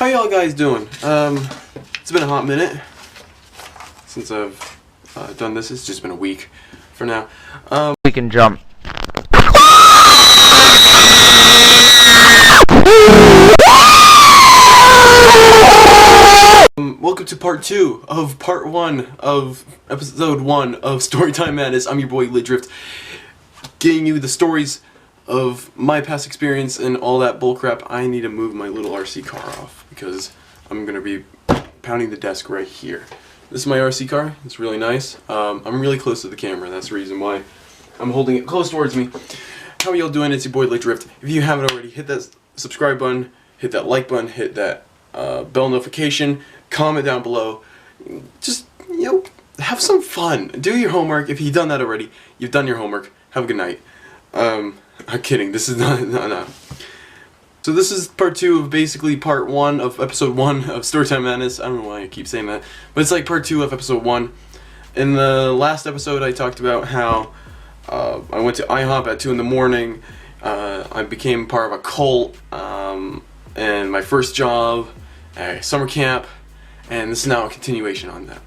How y'all guys doing? It's been a hot minute since I've done this. It's just been a week for now. We can jump. Welcome to part 2 of part 1 of episode 1 of Storytime Madness. I'm your boy Lidrift, getting you the stories of my past experience and all that bullcrap. I need to move my little RC car off because I'm gonna be pounding the desk right here. This is my RC car. It's really nice. I'm really close to the camera. That's the reason why I'm holding it close towards me. How are y'all doing? It's your boy Lidrift. If you haven't already, hit that subscribe button, hit that like button, hit that bell notification, comment down below. Just, have some fun. Do your homework. If you've done that already, you've done your homework. Have a good night. I'm kidding. This is not. So this is part 2 of basically part 1 of episode 1 of Storytime Madness. I don't know why I keep saying that, but it's like part 2 of episode 1. In the last episode, I talked about how I went to IHOP at 2 in the morning. I became part of a cult, and my first job at summer camp, and this is now a continuation on that.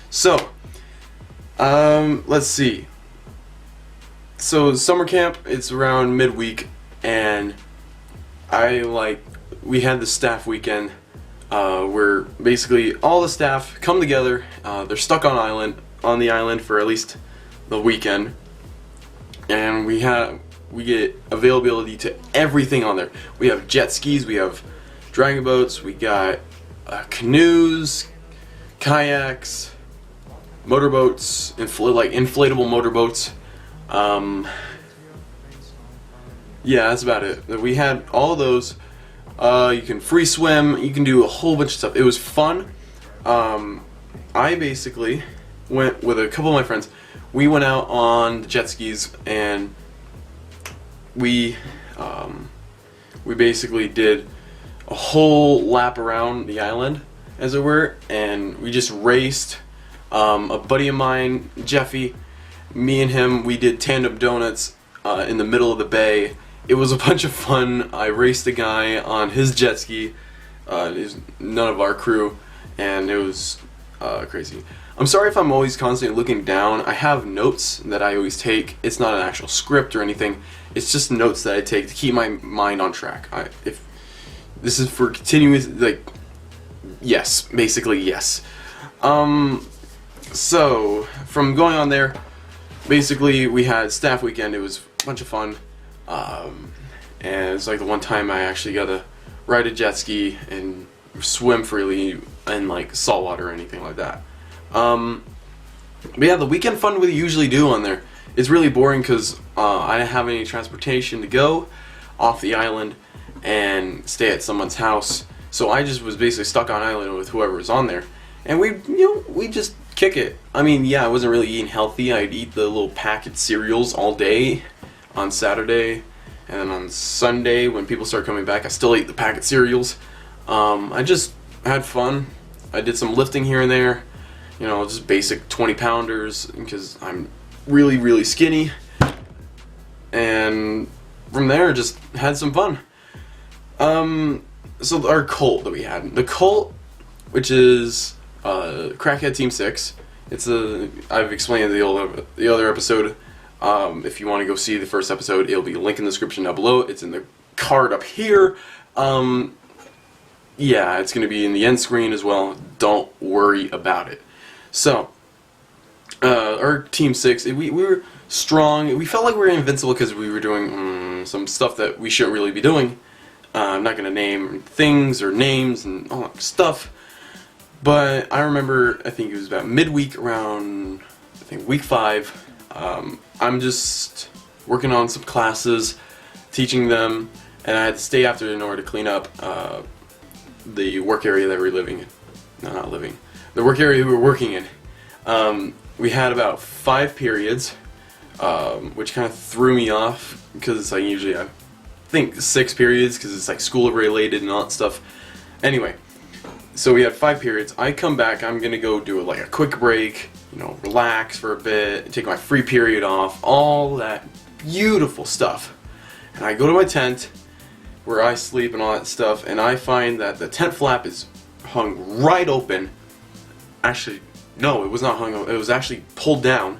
So, let's see. So summer camp, it's around midweek, and we had the staff weekend where basically all the staff come together. They're stuck on the island for at least the weekend, and we get availability to everything on there. We have jet skis, we have dragon boats, we got canoes, kayaks, motorboats, inflatable motorboats. Yeah, that's about it. We had all of those. You can free swim, you can do a whole bunch of stuff. It was fun. I basically went with a couple of my friends. We went out on the jet skis, and we basically did a whole lap around the island, as it were, and we just raced. A buddy of mine, Jeffy, me and him, we did tandem donuts in the middle of the bay. It was a bunch of fun. I raced a guy on his jet ski. He's none of our crew, and it was crazy. I'm sorry if I'm always constantly looking down. I have notes that I always take. It's not an actual script or anything. It's just notes that I take to keep my mind on track. If this is for continuous, yes, basically yes. So from going on there, basically we had staff weekend. It was a bunch of fun. And it's like the one time I actually got to ride a jet ski and swim freely in like salt water or anything like that. But yeah, the weekend fun we usually do on there, it's really boring because I didn't have any transportation to go off the island and stay at someone's house. So I just was basically stuck on island with whoever was on there, and we just kick it. I mean, yeah, I wasn't really eating healthy. I'd eat the little packet cereals all day on Saturday, and then on Sunday when people start coming back, I still ate the packet cereals. I just had fun. I did some lifting here and there, just basic 20-pounders because I'm really, really skinny. And from there, just had some fun. So our cult that we had, the cult, which is Crackhead Team 6. I've explained the other episode. If you want to go see the first episode, it'll be linked in the description down below. It's in the card up here. Yeah, it's going to be in the end screen as well. Don't worry about it. So, our Team 6, we were strong. We felt like we were invincible because we were doing some stuff that we shouldn't really be doing. I'm not going to name things or names and all that stuff. But I remember, I think it was about midweek, around, week 5. I'm just working on some classes, teaching them, and I had to stay after in order to clean up the work area that we were living in. No, not living. The work area we were working in. We had about 5 periods, which kind of threw me off because it's like usually I think 6 periods because it's like school related and all that stuff. Anyway, so we had 5 periods. I come back, I'm gonna go do a quick break, relax for a bit, take my free period off, all that beautiful stuff. And I go to my tent, where I sleep and all that stuff, and I find that the tent flap is hung right open. Actually, no, it was not hung open. It was actually pulled down.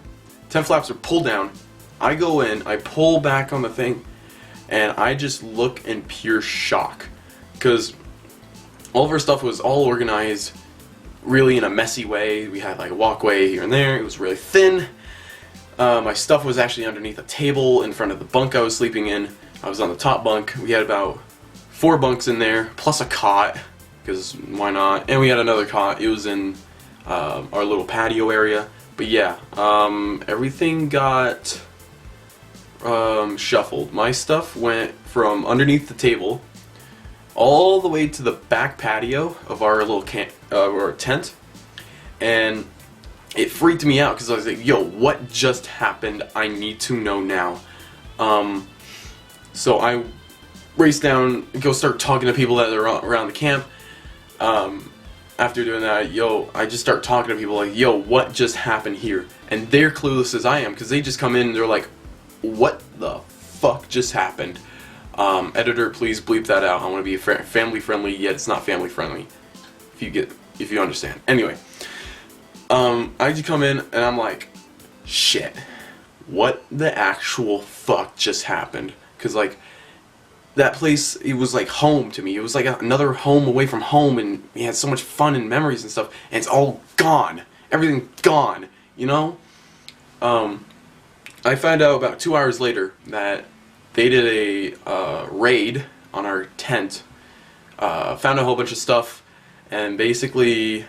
Tent flaps are pulled down. I go in, I pull back on the thing, and I just look in pure shock. Because all of our stuff was all organized really in a messy way. We had like a walkway here and there. It was really thin. My stuff was actually underneath a table in front of the bunk I was sleeping in. I was on the top bunk. We had about 4 bunks in there, plus a cot, because why not? And we had another cot. It was in our little patio area. But yeah, everything got shuffled. My stuff went from underneath the table all the way to the back patio of our little or tent, and it freaked me out because I was like, yo, what just happened? I need to know now. So I race down and go start talking to people that are around the camp. After doing that, I just start talking to people like, yo, what just happened here? And they're clueless as I am, because they just come in and they're like, what the fuck just happened? Editor, please bleep that out. I want to be family friendly, yet it's not family friendly. If you understand. Anyway, I just come in and I'm like, shit, what the actual fuck just happened? Because like, that place, it was like home to me. It was like another home away from home, and we had so much fun and memories and stuff, and it's all gone. Everything's gone, you know? I found out about 2 hours later that they did a raid on our tent, found a whole bunch of stuff, and basically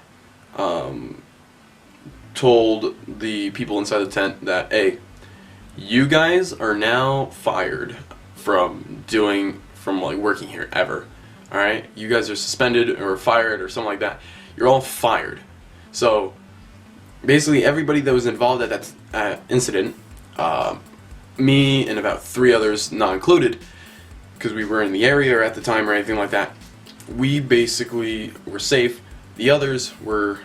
told the people inside the tent that, hey, you guys are now fired from like working here ever. Alright? You guys are suspended or fired or something like that. You're all fired. So basically everybody that was involved at that incident, me and about 3 others, not included, because we were in the area or at the time or anything like that, we basically were safe. The others were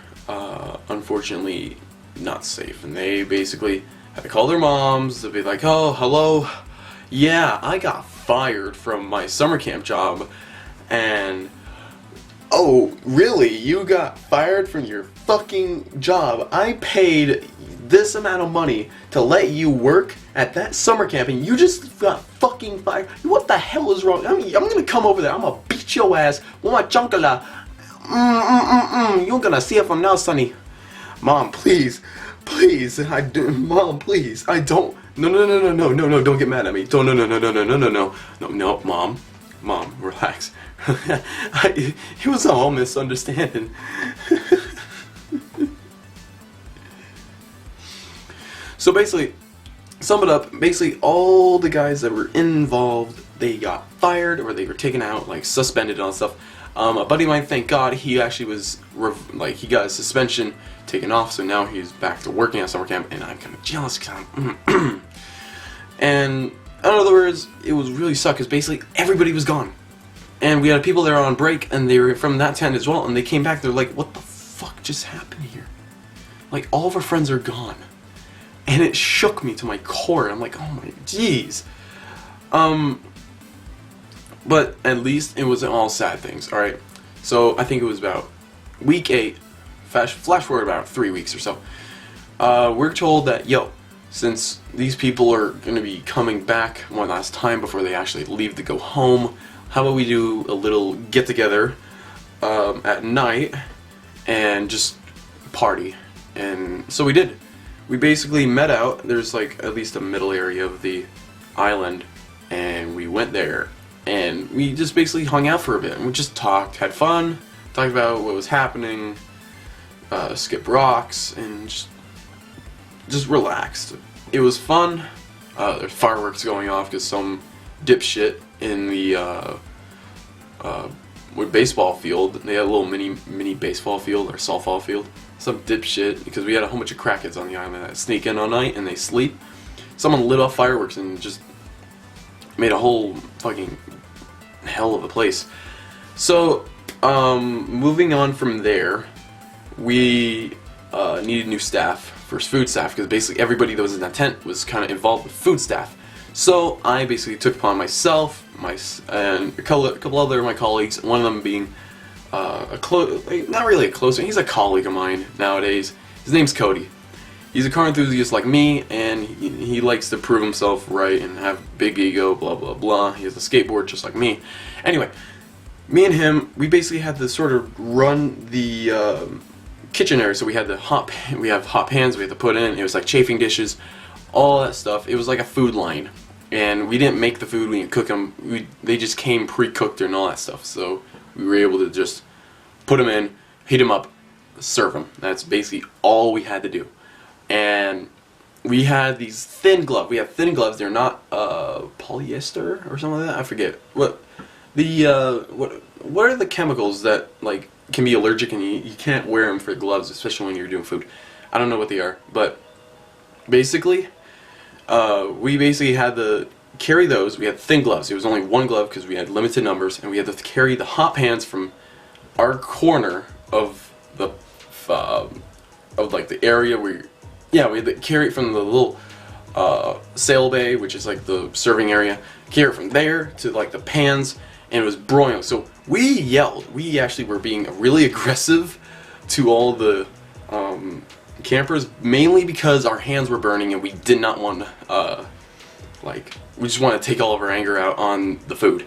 unfortunately not safe, and they basically had to call their moms to be like, oh, hello, yeah, I got fired from my summer camp job. And oh, really? You got fired from your fucking job? I paid this amount of money to let you work at that summer camp, and you just got fucking fired? What the hell is wrong? I mean, I'm gonna come over there. I'm gonna beat your ass with my chunkala. You're gonna see it from now, Sonny. Mom, please, please, Mom, please, I don't. No, don't get mad at me. Don't, no, Mom, relax. It was all misunderstanding. So basically, sum it up, basically all the guys that were involved, they got fired or they were taken out, like suspended and all that stuff. A buddy of mine, thank God, he actually was, he got his suspension taken off, so now he's back to working at summer camp, and I'm kind of jealous because and in other words, it was really suck because basically everybody was gone. And we had people that were on break, and they were from that tent as well, and they came back, they're like, what the fuck just happened here? Like, all of our friends are gone. And it shook me to my core. I'm like, oh my jeez. But at least it wasn't all sad things, alright? So I think it was about week 8, flash forward about 3 weeks or so. We're told that, yo, since these people are going to be coming back one last time before they actually leave to go home, how about we do a little get-together at night and just party? And so we did. We basically met out. There's like at least a middle area of the island, and we went there, and we just basically hung out for a bit, and we just talked, had fun, talked about what was happening, skipped rocks, and just relaxed. It was fun. There's fireworks going off because some dipshit in the baseball field, they had a little mini baseball field or softball field. Some dipshit, because we had a whole bunch of crackheads on the island that sneak in all night and they sleep. Someone lit off fireworks and just made a whole fucking hell of a place. So, moving on from there, we needed new staff for food staff, because basically everybody that was in that tent was kind of involved with food staff. So I basically took upon myself, and a couple other of my colleagues, one of them being not really a close friend, he's a colleague of mine nowadays. His name's Cody. He's a car enthusiast like me, and he likes to prove himself right and have big ego, blah blah blah. He has a skateboard just like me. Anyway, me and him, we basically had to sort of run the kitchen area. So we have hot pans we had to put in. It was like chafing dishes, all that stuff. It was like a food line, and we didn't make the food, we didn't cook them. They just came pre-cooked and all that stuff. So we were able to just put them in, heat them up, serve them. That's basically all we had to do. And we had these thin gloves. We have thin gloves. They're not polyester or something like that. I forget what are the chemicals that like can be allergic and you can't wear them for gloves, especially when you're doing food. I don't know what they are, but basically, we basically had to carry those. We had thin gloves. It was only one glove because we had limited numbers, and we had to carry the hot pans from our corner of the like the area where. Yeah, we had to carry it from the little sail bay, which is like the serving area, carry it from there to like the pans, and it was broiling. So we yelled. We actually were being really aggressive to all the campers, mainly because our hands were burning and we did not want to, we just want to take all of our anger out on the food.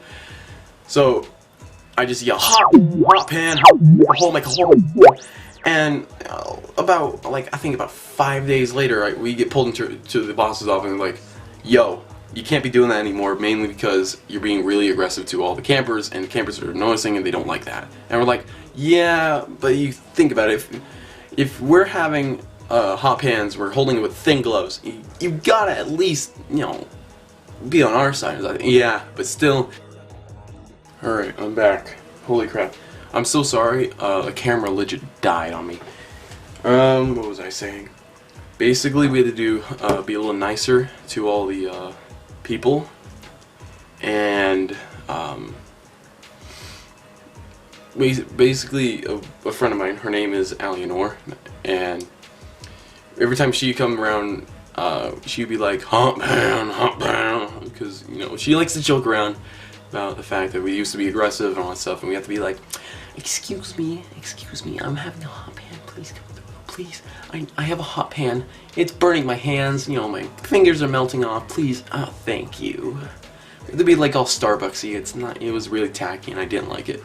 So I just yelled, hot pan, hot, make a hole. And I think about 5 days later, right, we get pulled into the boss's office and like, yo, you can't be doing that anymore, mainly because you're being really aggressive to all the campers, and the campers are noticing and they don't like that. And we're like, yeah, but you think about it, if we're having hot pans, we're holding it with thin gloves, you gotta at least, be on our side. Like, yeah, but still. Alright, I'm back. Holy crap. I'm so sorry, the camera legit died on me. What was I saying? Basically, we had to be a little nicer to all the people, and basically a friend of mine, her name is Eleanor, and every time she'd come around, she'd be like, hot pan, because, she likes to joke around about the fact that we used to be aggressive and all that stuff, and we have to be like, excuse me, I'm having a hot pan, please come through, please, I have a hot pan, it's burning my hands, my fingers are melting off, please, oh, thank you. We had to be like all Starbucksy, it was really tacky and I didn't like it.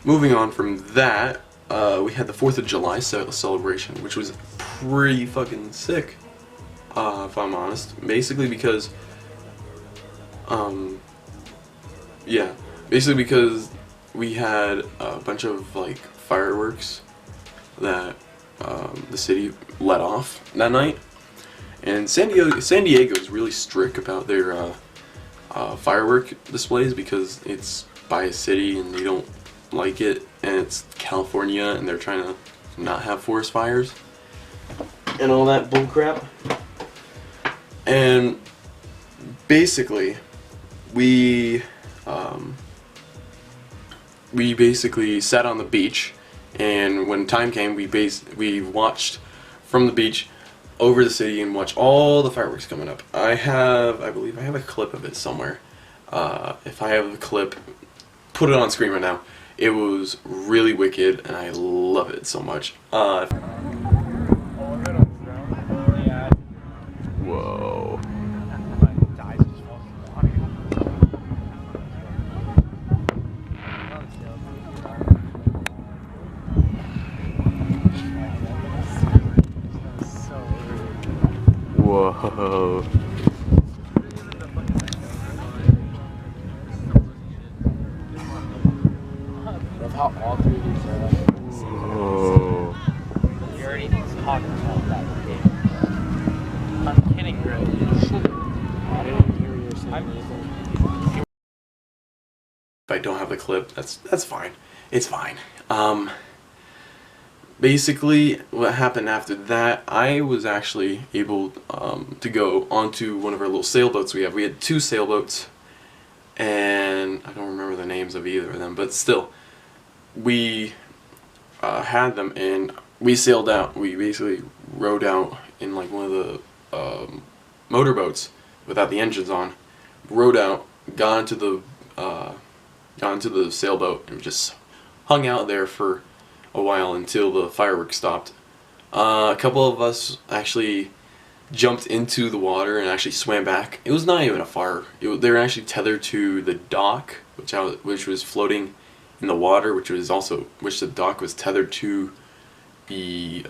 Moving on from that, we had the 4th of July celebration, which was pretty fucking sick, if I'm honest, basically because we had a bunch of like fireworks that the city let off that night, and San Diego is really strict about their firework displays because it's by a city and they don't like it, and it's California and they're trying to not have forest fires and all that bullcrap. And basically we basically sat on the beach, and when time came, we watched from the beach over the city and watched all the fireworks coming up. I believe I have a clip of it somewhere. If I have the clip, put it on screen right now. It was really wicked, and I love it so much. Whoa. Whoa. That's how all three of these are. Whoa. You already talked about that game. I'm kidding, bro. I didn't hear you saying anything. If I don't have the clip, that's fine. It's fine. Basically, what happened after that, I was actually able to go onto one of our little sailboats we have. We had 2 sailboats, and I don't remember the names of either of them, but still, we had them, and we sailed out. We basically rowed out in like one of the motorboats without the engines on, rowed out, got into the sailboat, and just hung out there for a while until the fireworks stopped. A couple of us actually jumped into the water and actually swam back. It was not even a fire. They were actually tethered to the dock, which was floating in the water, which the dock was tethered to the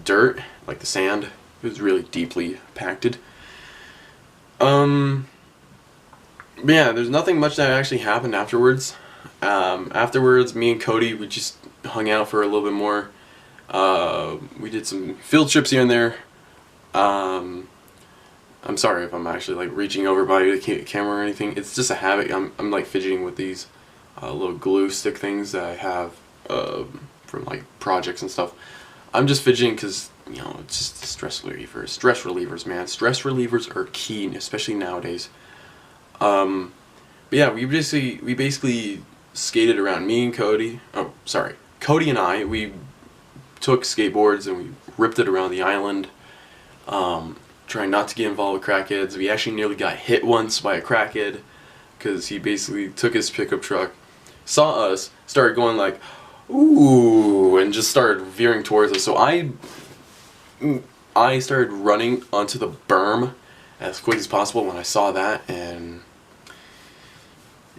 dirt, like the sand. It was really deeply packed. But yeah, there's nothing much that actually happened afterwards. Afterwards, me and Cody, we just hung out for a little bit more. We did some field trips here and there. I'm sorry if I'm actually like reaching over by the camera or anything. It's just a habit. I'm like fidgeting with these little glue stick things that I have from like projects and stuff. I'm just fidgeting because, you know, it's just stress relievers. Stress relievers, man. Stress relievers are key, especially nowadays. But yeah, we basically skated around. Me and Cody. Oh, sorry. Cody and I. We took skateboards and we ripped it around the island. Trying not to get involved with crackheads. We actually nearly got hit once by a crackhead because he basically took his pickup truck, saw us, started going like, ooh, and just started veering towards us. So I started running onto the berm as quick as possible when I saw that, and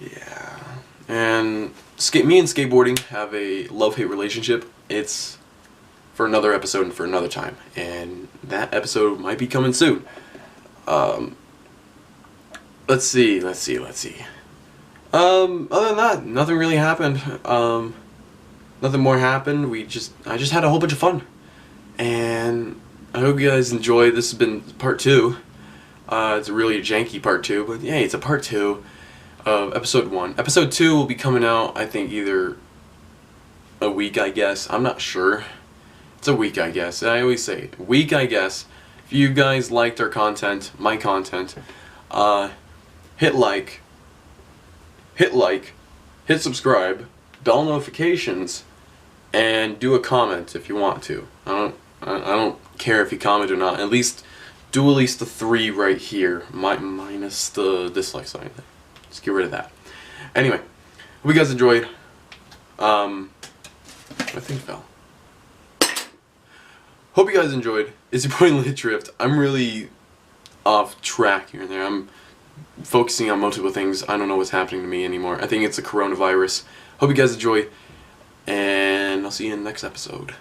yeah. And me and skateboarding have a love-hate relationship. It's for another episode and for another time, and that episode might be coming soon. Let's see. Other than that, nothing really happened. Nothing more happened. I just had a whole bunch of fun, and I hope you guys enjoyed. This has been part 2. It's a really janky part 2, but yeah, it's a part 2 of episode 1. Episode 2 will be coming out, I think, either a week, I guess. I'm not sure. It's a week, I guess. I always say week, I guess. If you guys liked our content, my content, hit like, hit subscribe, bell notifications, and do a comment if you want to. I don't care if you comment or not. Do at least the 3 right here, minus the dislike sign. Just get rid of that. Anyway, hope you guys enjoyed. My thing fell. Hope you guys enjoyed. It's your boy Lit Drift. I'm really off track here and there. I'm focusing on multiple things. I don't know what's happening to me anymore. I think it's the coronavirus. Hope you guys enjoy, and I'll see you in the next episode.